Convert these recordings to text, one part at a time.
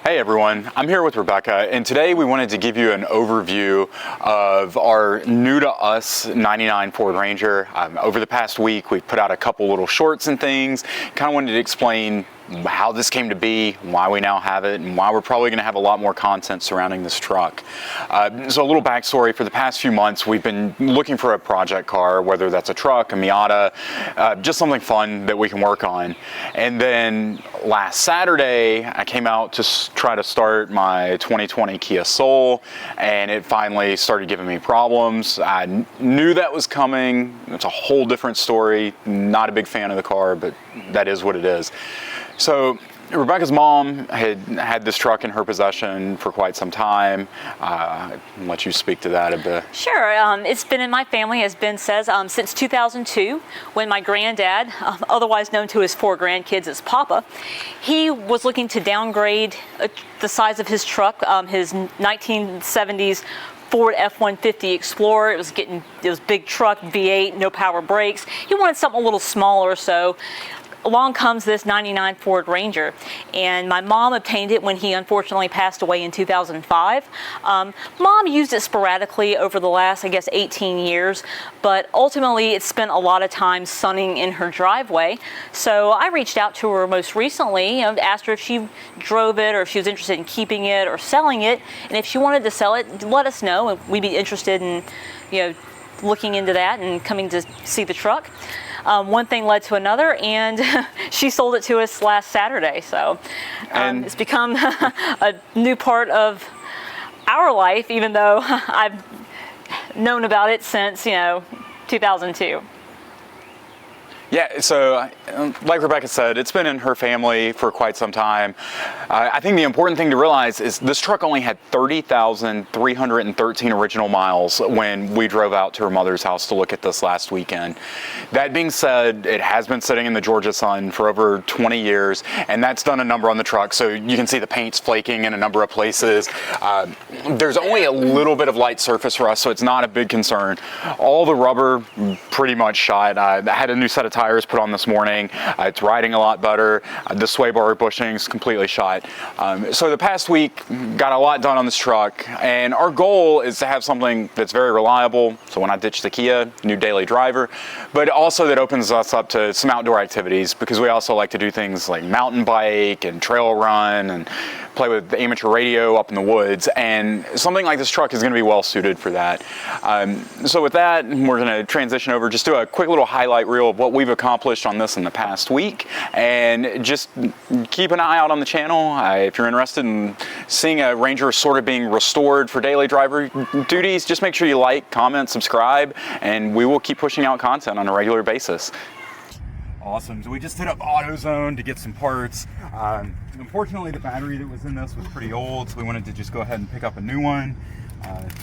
Hey everyone, I'm here with Rebecca, and today we wanted to give you an overview of our new to us 99 Ford Ranger. Over the past week, we've put out a couple little shorts and things, kind of wanted to explain how this came to be, why we now have it, and why we're probably going to have a lot more content surrounding this truck. So a little backstory, for the past few months we've been looking for a project car, whether that's a truck, a Miata, just something fun that we can work on. And then last Saturday I came out to try to start my 2020 Kia Soul, and it finally started giving me problems. I knew that was coming. It's a whole different story. Not a big fan of the car, but that is what it is. So Rebecca's mom had this truck in her possession for quite some time. I'll let you speak to that a bit. Sure. It's been in my family, as Ben says, since 2002, when my granddad, otherwise known to his 4 grandkids as Papa, he was looking to downgrade the size of his truck, his 1970s Ford F-150 Explorer. It was big truck, V8, no power brakes. He wanted something a little smaller, so along comes this 99 Ford Ranger, and my mom obtained it when he unfortunately passed away in 2005. Mom used it sporadically over the last, I guess, 18 years, but ultimately it spent a lot of time sunning in her driveway. So I reached out to her most recently and asked her if she drove it or if she was interested in keeping it or selling it, and if she wanted to sell it, let us know, and we'd be interested in, looking into that and coming to see the truck. One thing led to another, and she sold it to us last Saturday. So it's become a new part of our life, even though I've known about it since 2002. Yeah, so like Rebecca said, it's been in her family for quite some time. I think the important thing to realize is this truck only had 30,313 original miles when we drove out to her mother's house to look at this last weekend. That being said, it has been sitting in the Georgia sun for over 20 years, and that's done a number on the truck. So you can see the paint's flaking in a number of places. There's only a little bit of light surface rust, so it's not a big concern. All the rubber pretty much shot. I had a new set of tires put on this morning. It's riding a lot better. The sway bar bushing's completely shot. So the past week got a lot done on this truck, and our goal is to have something that's very reliable. So when I ditch the Kia, new daily driver, but also that opens us up to some outdoor activities, because we also like to do things like mountain bike and trail run and play with the amateur radio up in the woods, and something like this truck is going to be well suited for that. So with that, we're going to transition over, just do a quick little highlight reel of what we've accomplished on this in the past week, and just keep an eye out on the channel if you're interested in seeing a Ranger sort of being restored for daily driver duties. Just make sure you like, comment, subscribe, and we will keep pushing out content on a regular basis. Awesome. So we just hit up AutoZone to get some parts. Unfortunately, the battery that was in this was pretty old, so we wanted to just go ahead and pick up a new one.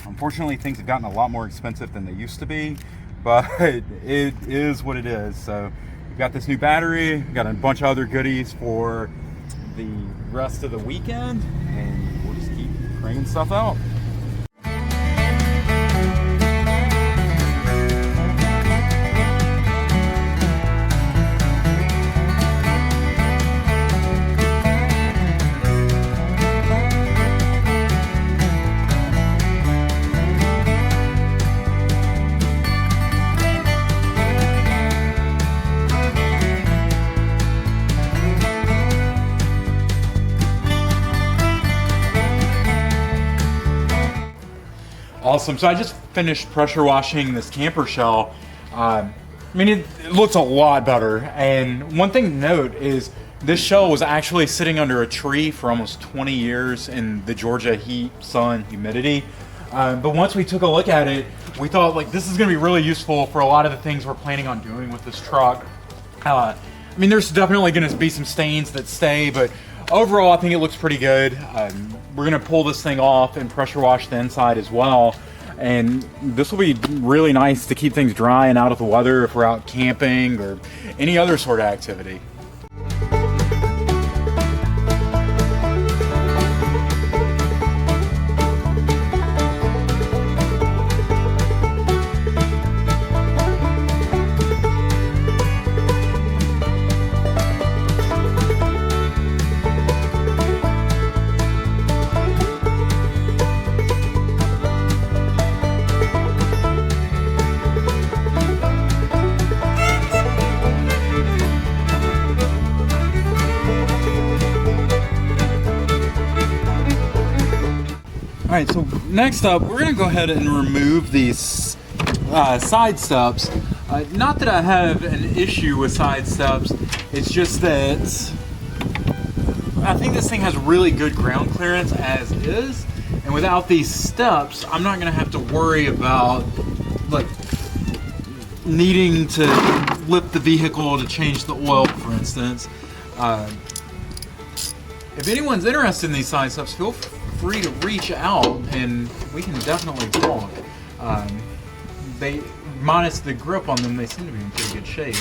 Unfortunately, things have gotten a lot more expensive than they used to be, but it is what it is. So we've got this new battery, we've got a bunch of other goodies for the rest of the weekend, and we'll just keep cranking stuff out. Awesome. So I just finished pressure washing this camper shell. It looks a lot better. And one thing to note is this shell was actually sitting under a tree for almost 20 years in the Georgia heat, sun, humidity. But once we took a look at it, we thought this is going to be really useful for a lot of the things we're planning on doing with this truck. There's definitely going to be some stains that stay, but overall I think it looks pretty good. We're going to pull this thing off and pressure wash the inside as well. And this will be really nice to keep things dry and out of the weather if we're out camping or any other sort of activity. Alright, so next up, we're going to go ahead and remove these side steps. Not that I have an issue with side steps, it's just that I think this thing has really good ground clearance as is, and without these steps, I'm not going to have to worry about like needing to lift the vehicle to change the oil, for instance. If anyone's interested in these side steps, feel free to reach out and we can definitely talk. They, minus the grip on them, they seem to be in pretty good shape.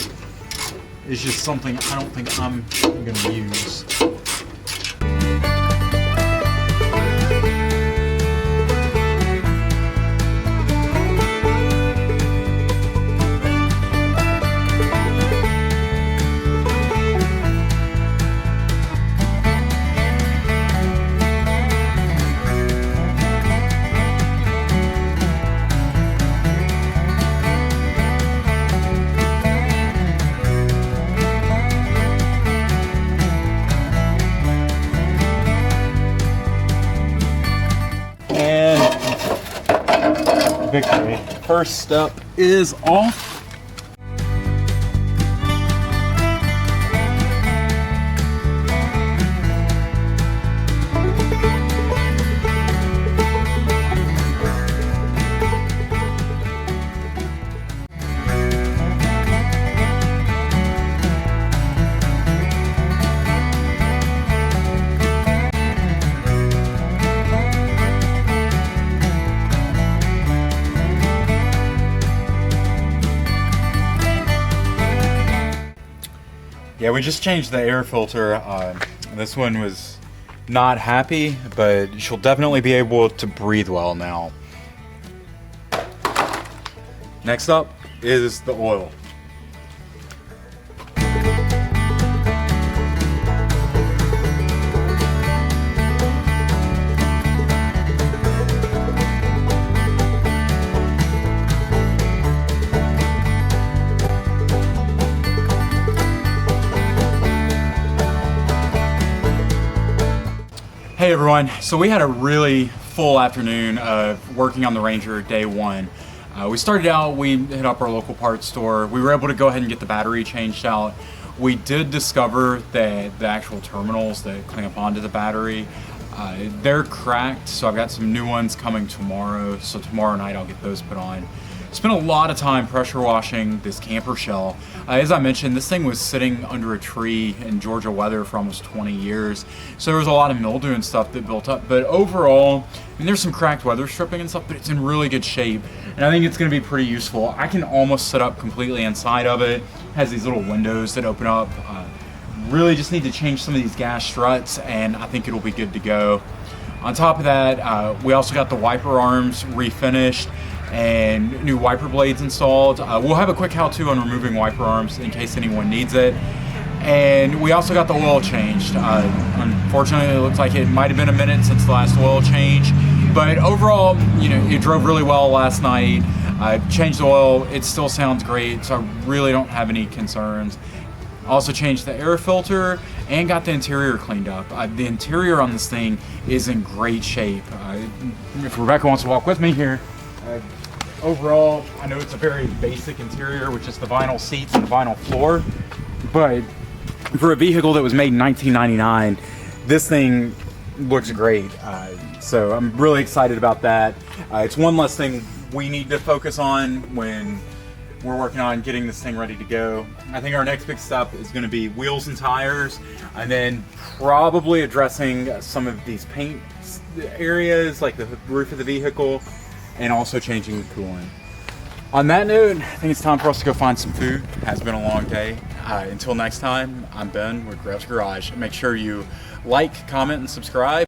It's just something I don't think I'm going to use. Victory. First step is off. Yeah, we just changed the air filter. This one was not happy, but she'll definitely be able to breathe well now. Next up is the oil. Hey everyone, so we had a really full afternoon of working on the Ranger day one. We started out, we hit up our local parts store. We were able to go ahead and get the battery changed out. We did discover that the actual terminals that clamp onto the battery, they're cracked, so I've got some new ones coming tomorrow. So tomorrow night I'll get those put on. Spent a lot of time pressure washing this camper shell. As I mentioned, this thing was sitting under a tree in Georgia weather for almost 20 years. So there was a lot of mildew and stuff that built up. But overall, I mean, there's some cracked weather stripping and stuff, but it's in really good shape. And I think it's gonna be pretty useful. I can almost sit up completely inside of it. It has these little windows that open up. Really just need to change some of these gas struts and I think it'll be good to go. On top of that, we also got the wiper arms refinished and new wiper blades installed. We'll have a quick how-to on removing wiper arms in case anyone needs it. And we also got the oil changed. Unfortunately, it looks like it might have been a minute since the last oil change, but overall, you know, it drove really well last night. I changed the oil, it still sounds great, so I really don't have any concerns. Also changed the air filter and got the interior cleaned up. The interior on this thing is in great shape. If Rebecca wants to walk with me here, overall, I know it's a very basic interior with just the vinyl seats and vinyl floor, but for a vehicle that was made in 1999, this thing looks great. So I'm really excited about that. It's one less thing we need to focus on when we're working on getting this thing ready to go. I think our next big step is going to be wheels and tires, and then probably addressing some of these paint areas like the roof of the vehicle, and also changing the coolant. On that note, I think it's time for us to go find some food. It has been a long day. Until next time, I'm Ben with Greff's Garage. Make sure you like, comment, and subscribe.